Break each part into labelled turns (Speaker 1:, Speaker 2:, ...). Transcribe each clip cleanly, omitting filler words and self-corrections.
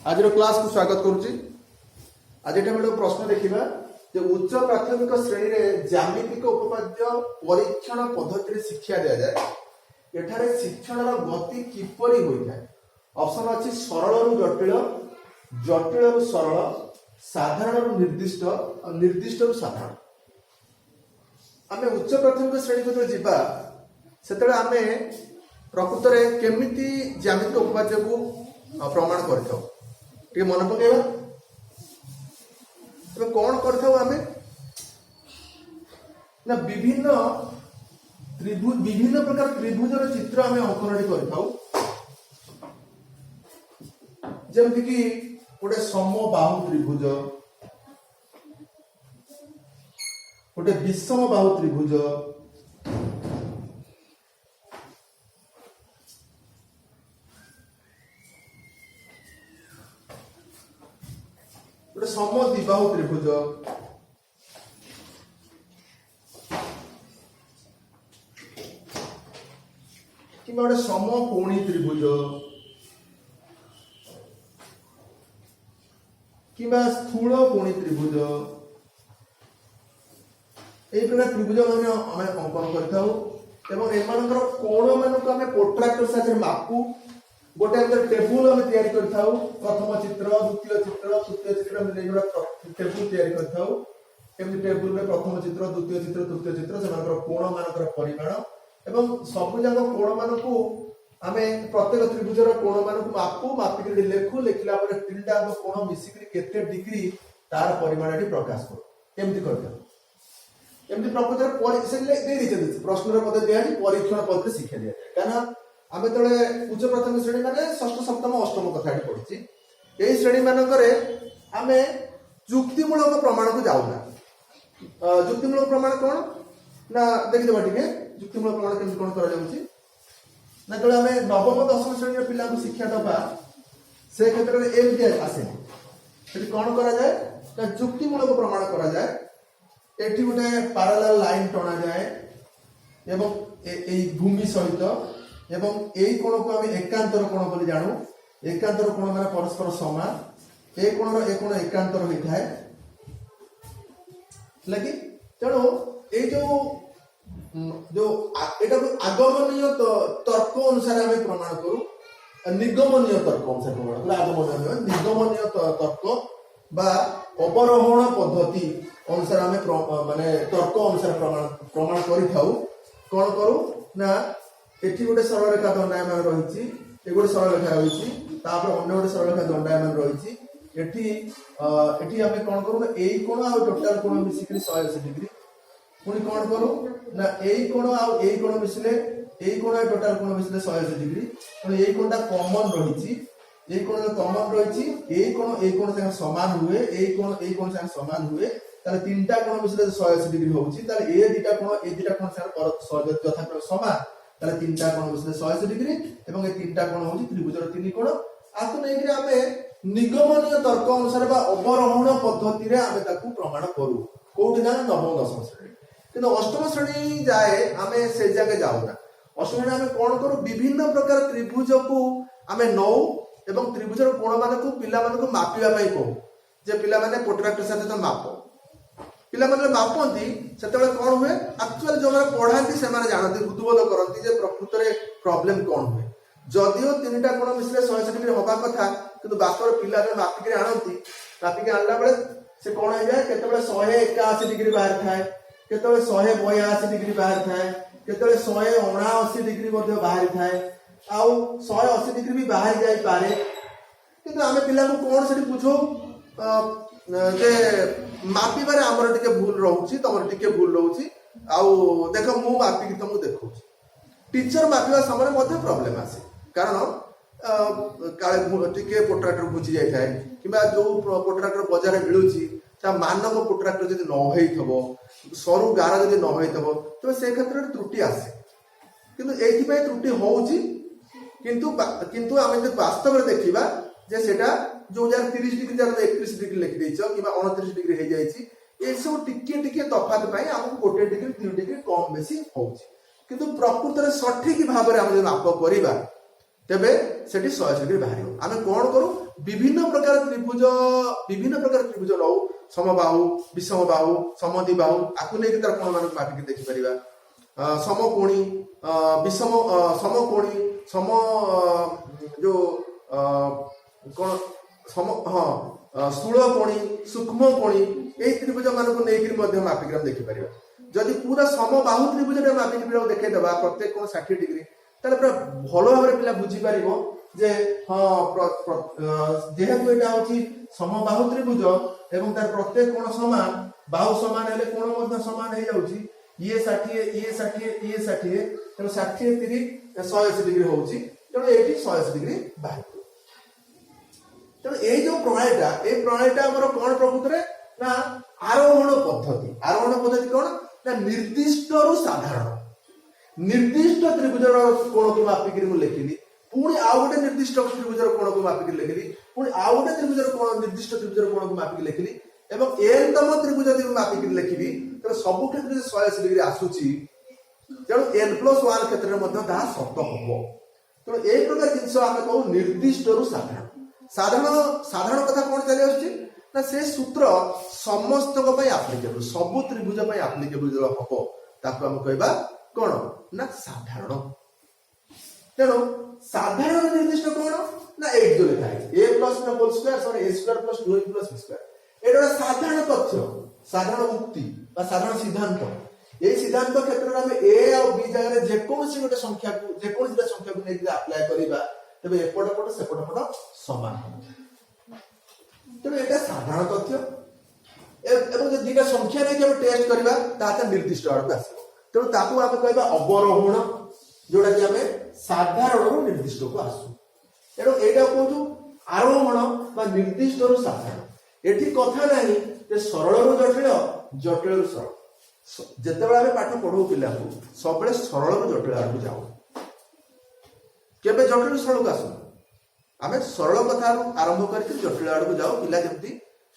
Speaker 1: आज क्लास को स्वागत करुच्ची। आज एटा गोटे प्रश्न देखा जे उच्च प्राथमिक श्रेणी रे ज्यामितिक उपपाद्य परीक्षण पद्धति शिक्षा दि जाए एठारे शिक्षण गति किपरि होइଥାଏ। ऑप्शन अछि सरल रु जटिल, जटिल रु सरल, साधारण रु निर्दिष्ट और निर्दिष्ट रु साधारण। आमे उच्च प्राथमिक श्रेणी को जिबा सेतले आमे प्रकृत रे केमिति ज्यामितिक उपपाद्य को प्रमाण करथाउ टे मन पकेबा। तबे कोन करथाउ आमे ना विभिन्न त्रिभुज विभिन्न प्रकार त्रिभुजर चित्र आमे अंकन करथाउ। जेमति कि गोटे समबाहु त्रिभुज, गोटे विषम बाहु त्रिभुज, गोटे समद्विबाहु त्रिभुज, कि गोटे समकोणी त्रिभुज, कि स्थूल कोणी त्रिभुज, यही प्रकार त्रिभुज मान आम अंकन कर कोण मान को आम प्रोट्राक्टर साथ मापू। गोटे टेबुल आम तैयारी करथाउ, प्रथम चित्र, द्वितीय चित्र, तृतीय चित्र टेबुल तैयारी करथाउ। एमि टेबुल में प्रथम चित्र, द्वितीय चित्र, तृतीय चित्र सेमानकर कोण मानकर परिमाण एवं सब जाक कोण मान को आमे प्रत्येक त्रिभुजर कोण मान को मापू, मापिक लेखु, लेखिला पर तीनटा कोण मिसिक केते डिग्री तार परिमाण प्रकाश करू। एमति करथाउ। एमति प्रकृतर प्रश्न पद्धति दिया परीक्षण पद्धति शिक्षा दिया जाए। कारण आम जो उच्च प्राथमिक श्रेणी माने षष्ठ सप्तम अष्टम कथा पढ़ी यही श्रेणी मानकरे आम जुक्तिमूलक प्रमाण को जाऊना। जुक्तिमूलक प्रमाण कौन ना देखिदेवा टे जुक्तिमूलक प्रमाण केमती कौन करा जो आम नवम दशम श्रेणी पिला शिक्षा दबा से क्षेत्र में एमती आसे कौन करा जाए जुक्तिमूलक प्रमाण करा जाए। एठी गोटे पैरेलल लाइन टना जाए एवं भूमि सहित एवं यही कोण को आम एकांतर कोण बोली जानू। एकांतर कोण माने परस्पर समान, ए कोण एकांतर होता है लगी। तेणु ये जो एटा आगमनीय तर्क अनुसार आम प्रमाण करू, निगमनीय तर्क अनुसार प्रमाण करू। आगमनीय निगमनीय तर्क बा अवरोहण पद्धति अनुसार आम माने तर्क अनुसार प्रमाण करिथाउ। कोन करू ना एठी गोटे सरल रेखा दंडायमान रही, ये गोटे सरल रेखा रही, अन्य गोटे सरल रेखा दंडायमान रही। एठी आमे कोन करू ना एई कोण आ टोटल कोण मिसिक 180 डिग्री। पुनी कोन करू ना एई कोण आ एई कोण मिसले एई कोण आ टोटल कोण मिसले 180 डिग्री। तो एई कोणटा कॉमन रही, एई कोण कॉमन रही, एई कोण संगे समान हुए, एई कोण संगे समान हुए, ताले तीनटा कोण मिसले 180 डिग्री होउची। ताले ए दुटा कोण संगे यथाक्रम समान, ताले तीनटा कोण मिसले 180 डिग्री एवं ए तीनटा कोण होची त्रिभुजर तीन कोण। आकु नै कि आमे निगमनीय तर्क अनुसार बा अवरोहण पद्धति रे आमे ताकू प्रमाण करू। कोठी ना नवम दशम श्रेणी, किंतु अष्टम श्रेणी जाए आमे से जगह जाउना। अष्टम श्रेणी आमे कोन करू विभिन्न प्रकार त्रिभुज को आमे नौ एवं त्रिभुजर कोण मान को पिला मान को मापिबा पई कहू। जे पिला माने प्रोट्रैक्टर साथे मापो पिला माने मापंती सेतेबेले कोन हुए एक्चुअली जो माने पढांती से माने जानती उद्बोध करंती जे प्रकृत रे प्रॉब्लम कोन हुए। जदियो तीनटा कोण मिसले 180 डिग्री होबा कथा किंतु बास्तर पिला रे मापिक आनंती, मापिक आनला बेले से कोन हो जाए केतेबेले 181 डिग्री बाहर थाए, केतेबेले 182 डिग्री बाहर थाए, केतेबेले 179 डिग्री मध्ये बाहर थाए, आउ 180 डिग्री भी बाहर जाई पारे। किंतु आमे पिला को कोन सेठी पूछो जे मापी बारे हमर टिके भूल रहउची, तमर टिके भूल रहउची, आउ देखो मु मापी कि तुमको देखउची। टीचर मापिबा समय मध्ये प्रॉब्लम आसे। कारण काले टिके प्रोट्रैक्टर बुझी जाय थाए किबा जो प्रोट्रैक्टर बाजार मिलुची ता मानव प्रोट्रैक्टर जदि न होइथबो, सरू गारा जदि न होइथबो तो से क्षेत्र में त्रुटि आसे। किंतु एथि पय त्रुटि होउची, किंतु आमे जे वास्तव में देखिबा जे सेटा जो जार 30 डिग्री जार 31 डिग्री लिखि दैछ किबा 29 डिग्री हे जायछि, ए सब टिके तफात पय हमको 1 डिग्री 2 डिग्री कम बेसी होउची। किंतु प्रकृत रे सठिक भाव रे हम जे माप करिबा तेबे सेठी 180 डिग्री बाहर आम कौन करूँ विभिन्न प्रकार त्रिभुज लो समबाहु विषमबाहु समद्विबाहु आपको नहीं तार कोण मान मापिक देखिपर समकोणी विषम समकोणी सम जो कौन सम हाँ स्थूलकोणी सूक्ष्मकोणी यही त्रिभुज मान को लेकिन मापिक देखिपर जदि पूरा समबाहु त्रिभुज मापिक देखा प्रत्येक कोण 60 डिग्री ताले पूरा भल भाव पिला बुझीपर जे हाँ जेहेतु यहाँ हूँ समबाहु त्रिभुज एवं तार प्रत्येक कोण समान बाहु समान हेले कोण समान हो जाउची ये 60 ये 60 ये 60 तेणु 60 30 180 डिग्री होउची तेणु एठी 180 डिग्री बाहर तेणु ए जो प्रणालीटा हमर कोन प्रकृत रे ना आरोहण पद्धति कोन ना निर्दिष्ट रु साधारण निर्दिष्ट त्रिभुजर कोण को मापिक मु लेखिली पुणी आउ गोटे निर्दिष्ट त्रिभुजर कोण को मापिक लेखिली पुणी आउ गोटे त्रिभुजर कोण निर्दिष्ट त्रिभुजर कोण को मापिक लेखिली एवं एन तम त्रिभुज यदि मापिक लेखिबी तो सब क्षेत्र में 180 डिग्री आसुची तेणु n+1 क्षेत्र में ताहा सत हम तेणु यही प्रकार जिनस आम कहू निर्दिष्ट रु साधारण कथा कौन चली आसुची ना से सूत्र समस्त आप्लिकेबल सबु त्रिभुज आप्लिकेबल जो हम ताको हम कहबा कौन ना साधारण तेणु साधारण निर्दिष्ट कौन ना 8 जो लिखा है a + b whole square sorry a² + 2a + b² एटा साधारण तथ्य साधारण उक्ति बा साधारण सिद्धांत ए सिद्धांत क्षेत्र में ए और बी जगह जेकोसी गोटे संख्या को जेकोसी संख्या को नेकी अप्लाई करिबा तबे एपट पट सेपट पट समान तबे एटा साधारण तथ्य एवं जे दिगा संख्या नेकी हम टेस्ट करिबा ताता निर्दिष्ट आड़ आसीबो तेणु ताकू हम कहबा अवरोहण जोड़ा कि हमें साधारण निर्दिष्ट को आसु तेणु एटा कहू आरोहण बा निर्दिष्ट रु साधारण एठी कथा नहीं जे सरल रु जटिल जटिल रु सरल जेतेबेले आमे पाठ पढौ पिला को सबले सरल रु जटिल आडू जाऊ केबे जटिल सरल को आसु आमे सरल कथा आरंभ करके जटिल आडू जाऊ पिला जेमती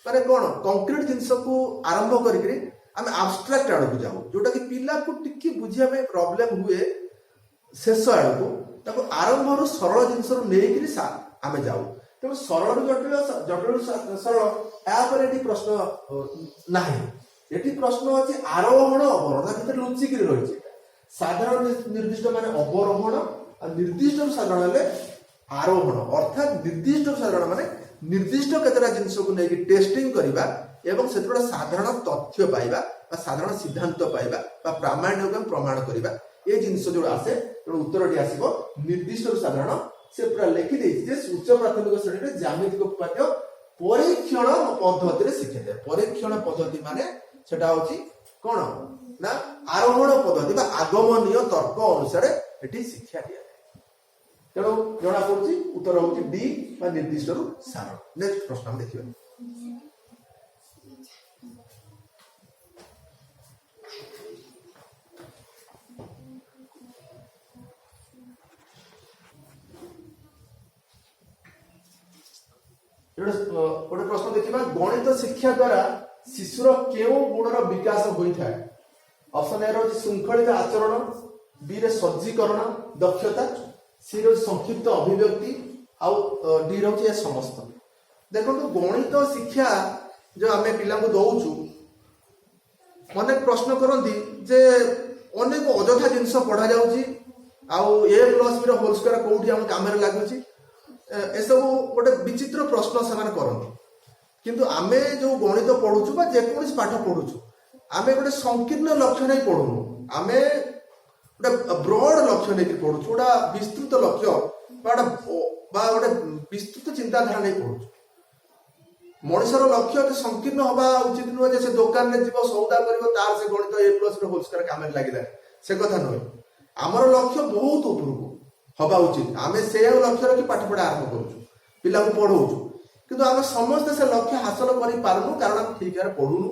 Speaker 1: माने कोन कंक्रीट जिंस को आरंभ करके आमे एब्स्ट्रैक्ट आडू जाऊ जोटा कि पिला को टिकी बुझिया में प्रॉब्लम हुए शेष आडू ताको आरंभ रु सरल जिंस रु नेकिरी आमे जाऊ तेणु सरल जटिल जटिल सरल यापर ये प्रश्न नहीं ये प्रश्न अच्छे आरोहण अवरोहण भर लुचिक रही साधारण निर्दिष्ट माने अवरोहण और निर्दिष्ट साधारण हेले आरोहण अर्थात निर्दिष्ट साधारण माने निर्दिष्ट केतरा जिनस को लेकिन टेस्टिंग करबा एवं से साधारण तथ्य पाइबा साधारण सिद्धांत पाइबा प्रामाण्य प्रमाण करबा ये जिनस जो आसे उत्तर आसीबो निर्दिष्ट साधारण से पूरा लिखि जे उच्च प्राथमिक श्रेणी में ज्यामितिक उपाध्याय परीक्षण पद्धति शिखे परीक्षण पद्धति माने सेटा होची कोन ना आरोहण पद्धति बा आगमनीय तर्क अनुसार एठी शिक्षा दिया तेणु जना पड़ुची उत्तर होची डी बा निर्दिष्ट रु साधारण नेक्स्ट प्रश्न हम देखिबा गोटे प्रश्न देखिबा गणित शिक्षा द्वारा शिशुर केउ गुणर विकास होइथा ऑप्शन ए रही श्रृंखलित आचरण बी रे सज्जीकरण दक्षता सी रे संक्षिप्त अभिव्यक्ति आउ डी रही ए समस्त देखो गणित शिक्षा जो आमे पिला को दउछु अनेक प्रश्न करंती जे अनेक अजथा जिंस पढ़ा जाउची आउ a + b रो होल स्क्वायर कोठी हम काम रे लागुची एसबू गोटे विचित्र प्रश्न से करती किंतु आमे जो गणित पढ़ुचु बा जेकोसी पाठ पढ़ुचु आमे गोटे संकीर्ण लक्ष्य नहीं पढ़ुनु आमे गोटे ब्रॉड लक्ष्य नहीं पढ़ुचु गोटा विस्तृत लक्ष्य बा गोटे विस्तृत चिंताधारा नहीं पढ़ुचु मनुष्यर लक्ष्य तो संकीर्ण हवा उचित नुहे से दुकान में जीव सौदा कर तार से गणित a + होल स्क्वायर काम लगे से कथा नुहे आमर लक्ष्य बहुत उपरको हवा उचित आम से लक्ष्य रखी पाठ पढ़ा आरंभ करूँ पिला को पढ़ाऊँ किंतु आम समस्त से लक्ष्य हासिल कर पारूँ कारण आम ठीक भाव पढ़ुनु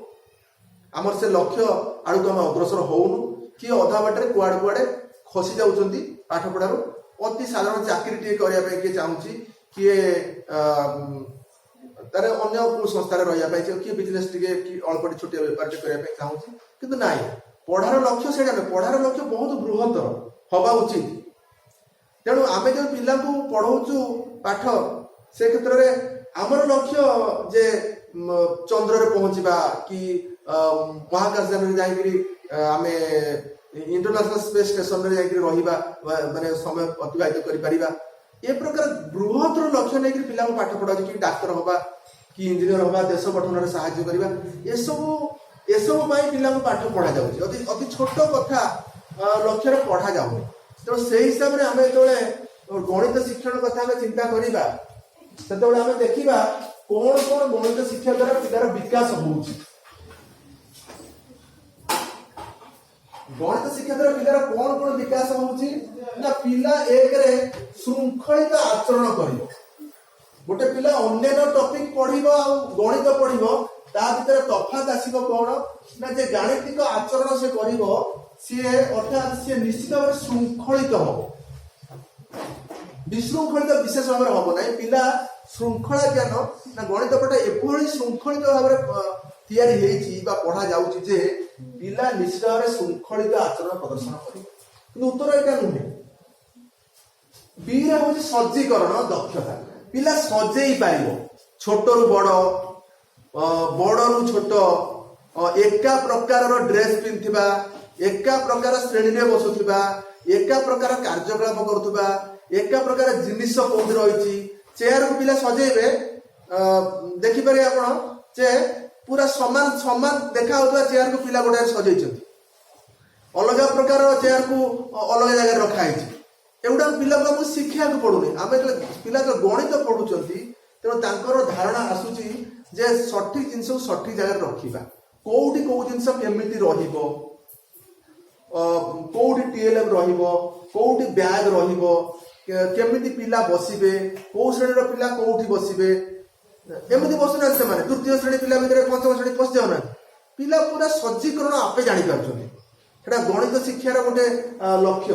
Speaker 1: आमर से लक्ष्य आड़ को आम अग्रसर होउनु किए अधा बाटे कुआड़े कुआड़े खसी जाउछंती पाठ पढ़ारू अति साधारण चाकरी टे करने किए चाहूँगी किए तार अन्य संस्था रही किए बिजनेस टे अल्प छोटिया बेपार करने चाहूँगी किंतु नाई पढ़ार लक्ष्य से पढ़ार लक्ष्य बहुत बृहत्तर हवा उचित तेणु आम जो पिला पढ़ाऊँ पाठ से क्षेत्र में आमर लक्ष्य जे चंद्र रे पहुँचवा कि महाकाश यान जाकरी आम इंटरनेशनल स्पेस स्टेशन रे जाकरी रहिबा माने समय अतिबाहित करि परिबा ए प्रकार बृहत लक्ष्य नहीं पिला पाठ पढ़ा कि डाक्तर हवा कि इंजीनियर हवा देश गठन में साहाय्य करवा एसबू पिला पाठ पढ़ा जाऊँ अति छोट कथा लक्ष्य पढ़ा जाऊँ तो से हिसाब से आम जो गणित शिक्षण कथा चिंता करवा से आम देखा कौन कौन गणित शिक्षा द्वारा पिलार विकास हो गणित शिक्षा द्वारा पिलार कौन कौन विकास हो पिला एक श्रृंखलित आचरण कर गोटे पिला अन्य टॉपिक पढ़िबो आ गणित पढ़िबो ता भीतर तफात आसीबो कोन ना जे गाणितिक आचरण से करिबो सी अर्थात सी निश्चित भाव श्रृंखलित हो विशृंखलित विशेष भाव में हम ना पिला श्रृंखला ज्ञान ना गणित पाठ एभली श्रृंखलित भाव तैयारी हेछि बा पढ़ा जाउछि जे पिला निश्चित भाव में श्रृंखलित आचरण प्रदर्शन करिबो किंतु उत्तर एटा नुहे बी रे होछि सज्जीकरण दक्षता पिला सजेई पारिबो छोटरू बड़ बड़रू छोट एका प्रकार ड्रेस पिंधिबा एका प्रकार श्रेणी में बसुथिबा एका प्रकार कार्यकलाप करुथिबा एका प्रकार जिनिस कोउठी रहिछि चेयर को पिला सजेइबे देखि पारे आपण जे पूरा समान समान देखा होतबा चेयर को पिला गोटे सजेइछथि अलग प्रकार चेयर को अलग जगह रखा है एगुड़ा पिला को शिक्षा को पड़ूनी आम पिला जो गणित पढ़ुंट तेणु धारणा आसूची जे सठिक जिन सठिक जगह रखा कौटी कौ जिन केमिति रहिबो कौटी टीएलएम रहिबो कौटी बैग रहिबो केमिति पिला बसिबे कौ श्रेणी पिला कौटी बसिबे एमती बसुना से तृतीय श्रेणी पिला भितर पंचम श्रेणी पशि जाऊना पिला पूरा सज्जीकरण आपे जानी पार्छन्ति गणित शिक्षार गोटे लक्ष्य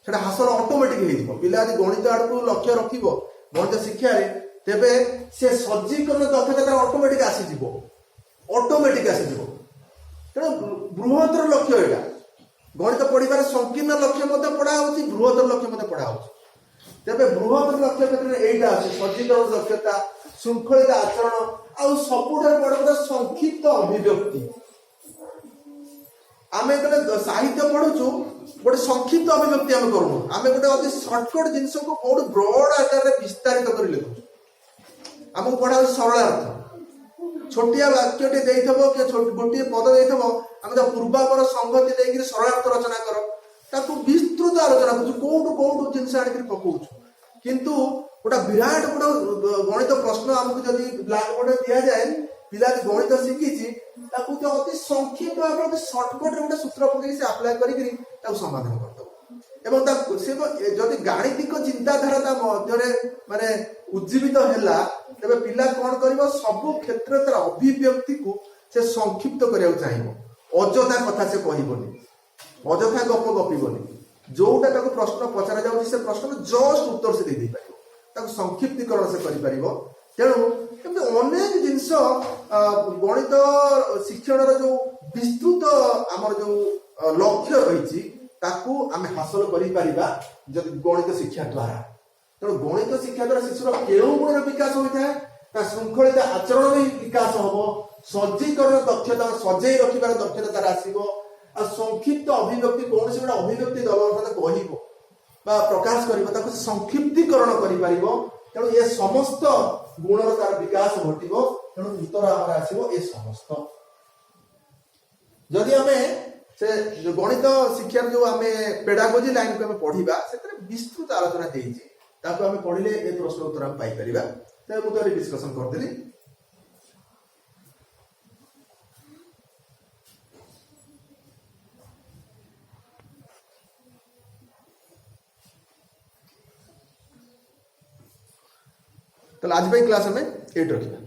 Speaker 1: सेटा हासिल ऑटोमेटिक पिला यदि गणित आड़ को लक्ष्य रखिबो गणित शिक्षा तेबे से सज्जीकरण दक्षता ऑटोमेटिक आसीजिवो तेणु बृहत्तर लक्ष्य एटा गणित पढ़िबार संकीर्ण लक्ष्य मते पढ़ा होछि बृहत्तर लक्ष्य मते पढ़ा होछि तेबे बृहत्तर लक्ष्य क्षेत्र में एटा अछि सज्जीकरण दक्षता श्रृंखलित आचरण आ सबुठार बड़ बड़ संक्षिप्त अभिव्यक्ति आम जो साहित्य पढ़ुचु गोटे संक्षिप्त अभिव्यक्ति आम करूँ आम गोटे अति सर्टकट जिन को बहुत ब्रॉड आकार में विस्तारित कर लिखुचु आमको पढ़ा सरल अर्थ छोटिया वाक्य गोटे पद देथब आम जो पूर्वापर संगति लेकिन सरल अर्थ रचना कर ताकू विस्तृत आलोचना करूँ कौटू कौटू जिन आनिक पकाउछु किंतु गोटा विराट गोटे गणित प्रश्न आमको जदि ब्लैक बोर्ड दि जाए पिला गणित शिखी अति संक्षिप्त भाव में सर्टकट गोटे सूत्र पकड़ से आप्लाय कर समाधान करदे जदि गाणितिक चिंताधारा माने उज्जीवित है तेरे पिला कौन कर सबु क्षेत्र तार अभिव्यक्ति को से संक्षिप्त करने चाहिए अजथा कथा से कहबनी अजथा गप गपबनी जोटा प्रश्न पचरा जाऊँ से प्रश्न जस्ट उत्तर से दे पार संक्षिप्तीकरण से कर तेणु अनेक जिनस गणित शिक्षण जो विस्तृत आमर जो लक्ष्य रही आम हासिल कर गणित शिक्षा द्वारा तेणु गणित शिक्षा द्वारा शिशुर केउ गुण विकास होता है श्रृंखलित आचरण भी विकास हम सज्जीकरण दक्षता सजई रखार दक्षता तार आसो संक्षिप्त अभिव्यक्ति कौन से गोटे अभिव्यक्ति दल कह प्रकाश कर संक्षिप्तीकरण कर तेणु ये समस्त गुणर तार विकास घटो तेणु उत्तर आम आसो ये समस्त जदि आम से गणित शिक्षा जो आम पेडागोजी लाइन को पढ़ा से विस्तृत आलोचना देमें पढ़ले ये प्रश्न उत्तर आम पाइपर मुझे डिस्कसन करदेली तो आज क्लास हमें 8 रखा।